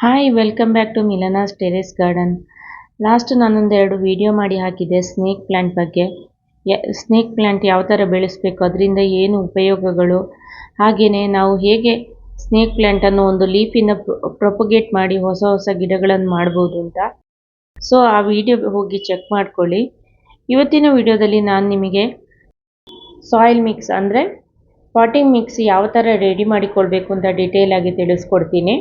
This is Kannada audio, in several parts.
Hi welcome back to Milana's terrace garden. Last ನಾನೊಂದೆರಡು ವಿಡಿಯೋ ಮಾಡಿ ಹಾಕಿದ್ದೆ ಸ್ನೇಕ್ ಪ್ಲ್ಯಾಂಟ್ ಬಗ್ಗೆ. ಸ್ನೇಕ್ ಪ್ಲ್ಯಾಂಟ್ ಯಾವ ಥರ ಬೆಳೆಸಬೇಕು, ಅದರಿಂದ ಏನು ಉಪಯೋಗಗಳು, ಹಾಗೆಯೇ ನಾವು ಹೇಗೆ ಸ್ನೇಕ್ ಪ್ಲ್ಯಾಂಟನ್ನು ಒಂದು ಲೀಫಿಂದ ಪ್ರೊಪಗೇಟ್ ಮಾಡಿ ಹೊಸ ಹೊಸ ಗಿಡಗಳನ್ನು ಮಾಡ್ಬೋದು ಅಂತ. ಸೊ ಆ ವಿಡಿಯೋ ಹೋಗಿ ಚೆಕ್ ಮಾಡ್ಕೊಳ್ಳಿ. ಇವತ್ತಿನ ವಿಡಿಯೋದಲ್ಲಿ ನಾನು ನಿಮಗೆ ಸಾಯಿಲ್ ಮಿಕ್ಸ್ ಅಂದರೆ ಪಾಟಿಂಗ್ ಮಿಕ್ಸ್ ಯಾವ ಥರ ರೆಡಿ ಮಾಡಿಕೊಳ್ಬೇಕು ಅಂತ ಡೀಟೇಲ್ ಆಗಿ ತಿಳಿಸ್ಕೊಡ್ತೀನಿ.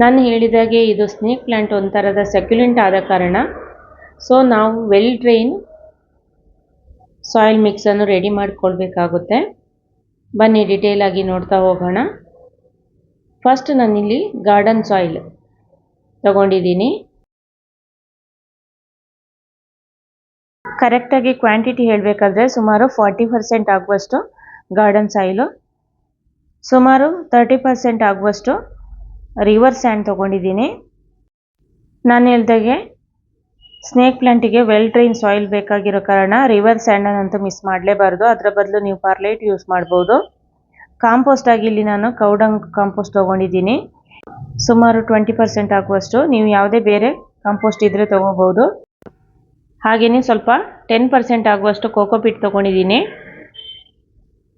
ನಾನು ಹೇಳಿದಾಗೆ ಇದು ಸ್ನೇಕ್ ಪ್ಲ್ಯಾಂಟ್ ಒಂಥರದ ಸೆಕ್ಯುಲೆಂಟ್ ಆದ ಕಾರಣ ಸೊ ನಾವು ವೆಲ್ ಡ್ರೈನ್ ಸಾಯಿಲ್ ಮಿಕ್ಸನ್ನು ರೆಡಿ ಮಾಡಿಕೊಳ್ಬೇಕಾಗುತ್ತೆ. ಬನ್ನಿ ಡೀಟೇಲ್ ಆಗಿ ನೋಡ್ತಾ ಹೋಗೋಣ. ಫಸ್ಟ್ ನಾನಿಲ್ಲಿ ಗಾರ್ಡನ್ ಸಾಯಿಲ್ ತಗೊಂಡಿದ್ದೀನಿ. ಕರೆಕ್ಟಾಗಿ ಕ್ವಾಂಟಿಟಿ ಹೇಳಬೇಕಾದ್ರೆ ಸುಮಾರು 40% ಆಗುವಷ್ಟು ಗಾರ್ಡನ್ ಸಾಯಿಲು, ಸುಮಾರು 30% ಆಗುವಷ್ಟು ರಿವರ್ ಸ್ಯಾಂಡ್ ತೊಗೊಂಡಿದ್ದೀನಿ. ನಾನು ಹೇಳ್ದಾಗೆ ಸ್ನೇಕ್ ಪ್ಲ್ಯಾಂಟಿಗೆ ವೆಲ್ ಡ್ರೈನ್ ಸಾಯಿಲ್ ಬೇಕಾಗಿರೋ ಕಾರಣ ರಿವರ್ ಸ್ಯಾಂಡನ್ನಂತೂ ಮಿಸ್ ಮಾಡಲೇಬಾರ್ದು. ಅದರ ಬದಲು ನೀವು ಪರ್ಲೈಟ್ ಯೂಸ್ ಮಾಡ್ಬೋದು. ಕಾಂಪೋಸ್ಟ್ ಆಗಿ ಇಲ್ಲಿ ನಾನು ಕೌಡಂಗ್ ಕಾಂಪೋಸ್ಟ್ ತೊಗೊಂಡಿದ್ದೀನಿ, ಸುಮಾರು 20% ಆಗುವಷ್ಟು. ನೀವು ಯಾವುದೇ ಬೇರೆ ಕಾಂಪೋಸ್ಟ್ ಇದ್ದರೆ ತೊಗೋಬೋದು. ಹಾಗೆಯೇ ಸ್ವಲ್ಪ 10% ಆಗುವಷ್ಟು ಕೋಕೋಪಿಟ್ ತೊಗೊಂಡಿದ್ದೀನಿ.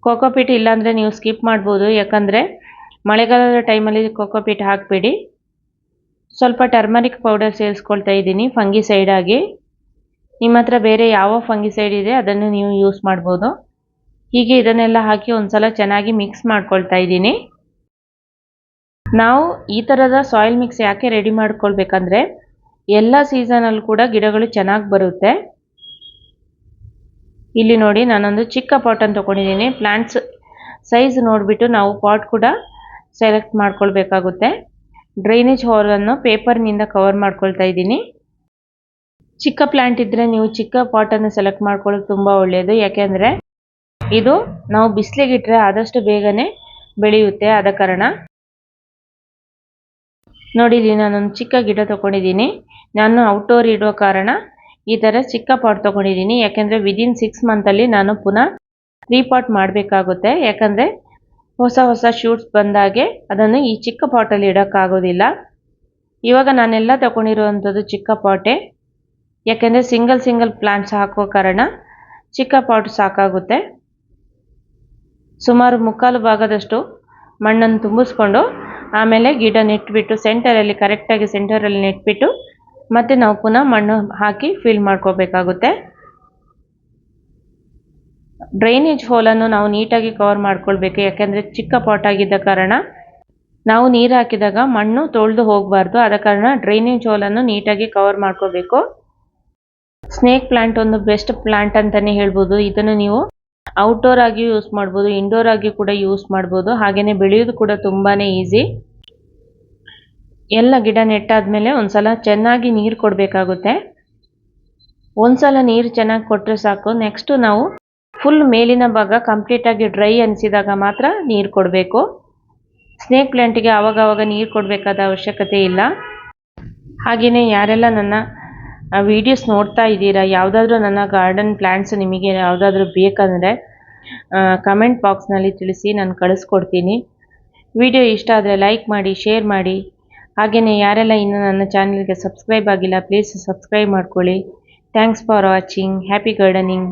ಕೋಕೋಪಿಟ್ ಇಲ್ಲಾಂದರೆ ನೀವು ಸ್ಕಿಪ್ ಮಾಡ್ಬೋದು, ಯಾಕಂದರೆ ಮಳೆಗಾಲದ ಟೈಮಲ್ಲಿ ಕೋಕೋಪಿಟ್ ಹಾಕಬೇಡಿ. ಸ್ವಲ್ಪ ಟರ್ಮರಿಕ್ ಪೌಡರ್ ಸೇರಿಸ್ಕೊಳ್ತಾ ಇದ್ದೀನಿ ಫಂಗಿಸೈಡ್ ಆಗಿ. ನಿಮ್ಮ ಹತ್ರ ಬೇರೆ ಯಾವ ಫಂಗಿಸೈಡ್ ಇದೆ ಅದನ್ನು ನೀವು ಯೂಸ್ ಮಾಡ್ಬೋದು. ಹೀಗೆ ಇದನ್ನೆಲ್ಲ ಹಾಕಿ ಒಂದ್ಸಲ ಚೆನ್ನಾಗಿ ಮಿಕ್ಸ್ ಮಾಡ್ಕೊಳ್ತಾ ಇದ್ದೀನಿ. ನಾವು ಈ ಥರದ ಸಾಯಿಲ್ ಮಿಕ್ಸ್ ಯಾಕೆ ರೆಡಿ ಮಾಡ್ಕೊಳ್ಬೇಕಂದ್ರೆ ಎಲ್ಲ ಸೀಸನಲ್ಲಿ ಕೂಡ ಗಿಡಗಳು ಚೆನ್ನಾಗಿ ಬರುತ್ತೆ. ಇಲ್ಲಿ ನೋಡಿ, ನಾನೊಂದು ಚಿಕ್ಕ ಪಾಟನ್ನು ತೊಗೊಂಡಿದ್ದೀನಿ. ಪ್ಲ್ಯಾಂಟ್ಸ್ ಸೈಜ್ ನೋಡಿಬಿಟ್ಟು ನಾವು ಪಾಟ್ ಕೂಡ ಸೆಲೆಕ್ಟ್ ಮಾಡ್ಕೊಳ್ಬೇಕಾಗುತ್ತೆ. ಡ್ರೈನೇಜ್ ಹೋಲನ್ನು ಪೇಪರ್ನಿಂದ ಕವರ್ ಮಾಡ್ಕೊಳ್ತಾ ಇದ್ದೀನಿ. ಚಿಕ್ಕ ಪ್ಲ್ಯಾಂಟ್ ಇದ್ದರೆ ನೀವು ಚಿಕ್ಕ ಪಾಟನ್ನು ಸೆಲೆಕ್ಟ್ ಮಾಡ್ಕೊಳ್ಳೋದು ತುಂಬ ಒಳ್ಳೆಯದು, ಯಾಕೆಂದರೆ ಇದು ನಾವು ಬಿಸಿಲಿಗಿಟ್ರೆ ಆದಷ್ಟು ಬೇಗನೆ ಬೆಳೆಯುತ್ತೆ. ಆದ ಕಾರಣ ನೋಡಿ, ಇಲ್ಲಿ ನಾನೊಂದು ಚಿಕ್ಕ ಗಿಡ ತೊಗೊಂಡಿದ್ದೀನಿ. ನಾನು ಔಟ್ಡೋರ್ ಇಡೋ ಕಾರಣ ಈ ಥರ ಚಿಕ್ಕ ಪಾಟ್ ತೊಗೊಂಡಿದ್ದೀನಿ, ಯಾಕೆಂದರೆ ವಿದಿನ್ 6 ಮಂತಲ್ಲಿ ನಾನು ಪುನಃ ರೀಪಾಟ್ ಮಾಡಬೇಕಾಗುತ್ತೆ. ಯಾಕಂದರೆ ಹೊಸ ಹೊಸ ಶೂಟ್ಸ್ ಬಂದಾಗೆ ಅದನ್ನು ಈ ಚಿಕ್ಕ ಪಾಟಲ್ಲಿ ಇಡೋಕ್ಕಾಗೋದಿಲ್ಲ. ಇವಾಗ ನಾನೆಲ್ಲ ತಗೊಂಡಿರುವಂಥದ್ದು ಚಿಕ್ಕ ಪಾಟೇ, ಯಾಕೆಂದರೆ ಸಿಂಗಲ್ ಪ್ಲಾಂಟ್ಸ್ ಹಾಕೋ ಕಾರಣ ಚಿಕ್ಕ ಪಾಟ್ ಸಾಕಾಗುತ್ತೆ. ಸುಮಾರು 3/4 ಭಾಗದಷ್ಟು ಮಣ್ಣನ್ನು ತುಂಬಿಸ್ಕೊಂಡು ಆಮೇಲೆ ಗಿಡ ನೆಟ್ಬಿಟ್ಟು ಸೆಂಟರಲ್ಲಿ ಕರೆಕ್ಟಾಗಿ ಸೆಂಟರಲ್ಲಿ ನೆಟ್ಬಿಟ್ಟು ಮತ್ತೆ ನಾವು ಪುನಃ ಮಣ್ಣು ಹಾಕಿ ಫಿಲ್ ಮಾಡ್ಕೋಬೇಕಾಗುತ್ತೆ. ಡ್ರೈನೇಜ್ ಹೋಲನ್ನು ನಾವು ನೀಟಾಗಿ ಕವರ್ ಮಾಡ್ಕೊಳ್ಬೇಕು, ಯಾಕೆಂದರೆ ಚಿಕ್ಕ ಪಾಟ್ ಆಗಿದ್ದ ಕಾರಣ ನಾವು ನೀರು ಹಾಕಿದಾಗ ಮಣ್ಣು ತೊಳೆದು ಹೋಗಬಾರ್ದು. ಆದ ಕಾರಣ ಡ್ರೈನೇಜ್ ಹೋಲನ್ನು ನೀಟಾಗಿ ಕವರ್ ಮಾಡ್ಕೋಬೇಕು. ಸ್ನೇಕ್ ಪ್ಲ್ಯಾಂಟ್ ಒಂದು ಬೆಸ್ಟ್ ಪ್ಲ್ಯಾಂಟ್ ಅಂತಲೇ ಹೇಳ್ಬೋದು. ಇದನ್ನು ನೀವು ಔಟ್ಡೋರ್ ಆಗಿ ಯೂಸ್ ಮಾಡ್ಬೋದು, ಇಂಡೋರ್ ಆಗಿ ಕೂಡ ಯೂಸ್ ಮಾಡ್ಬೋದು. ಹಾಗೆಯೇ ಬೆಳೆಯೋದು ಕೂಡ ತುಂಬಾ ಈಸಿ. ಎಲ್ಲ ಗಿಡ ನೆಟ್ಟಾದಮೇಲೆ ಒಂದ್ಸಲ ಚೆನ್ನಾಗಿ ನೀರು ಕೊಡಬೇಕಾಗುತ್ತೆ. ಒಂದ್ಸಲ ನೀರು ಚೆನ್ನಾಗಿ ಕೊಟ್ಟರೆ ಸಾಕು. ನೆಕ್ಸ್ಟು ನಾವು ಫುಲ್ ಮೇಲಿನ ಭಾಗ ಕಂಪ್ಲೀಟಾಗಿ ಡ್ರೈ ಅನಿಸಿದಾಗ ಮಾತ್ರ ನೀರು ಕೊಡಬೇಕು. ಸ್ನೇಕ್ ಪ್ಲ್ಯಾಂಟಿಗೆ ಆವಾಗವಾಗ ನೀರು ಕೊಡಬೇಕಾದ ಅವಶ್ಯಕತೆ ಇಲ್ಲ. ಹಾಗೆಯೇ ಯಾರೆಲ್ಲ ನನ್ನ ವಿಡಿಯೋಸ್ ನೋಡ್ತಾ ಇದ್ದೀರಾ, ಯಾವುದಾದ್ರೂ ನನ್ನ ಗಾರ್ಡನ್ ಪ್ಲ್ಯಾಂಟ್ಸ್ ನಿಮಗೆ ಯಾವುದಾದ್ರೂ ಬೇಕಂದರೆ ಕಮೆಂಟ್ ಬಾಕ್ಸ್ನಲ್ಲಿ ತಿಳಿಸಿ, ನಾನು ಕಳಿಸ್ಕೊಡ್ತೀನಿ. ವಿಡಿಯೋ ಇಷ್ಟ ಆದರೆ ಲೈಕ್ ಮಾಡಿ, ಶೇರ್ ಮಾಡಿ. ಹಾಗೆಯೇ ಯಾರೆಲ್ಲ ಇನ್ನೂ ನನ್ನ ಚಾನಲ್ಗೆ ಸಬ್ಸ್ಕ್ರೈಬ್ ಆಗಿಲ್ಲ ಪ್ಲೀಸ್ ಸಬ್ಸ್ಕ್ರೈಬ್ ಮಾಡ್ಕೊಳ್ಳಿ. Thanks for watching. Happy gardening.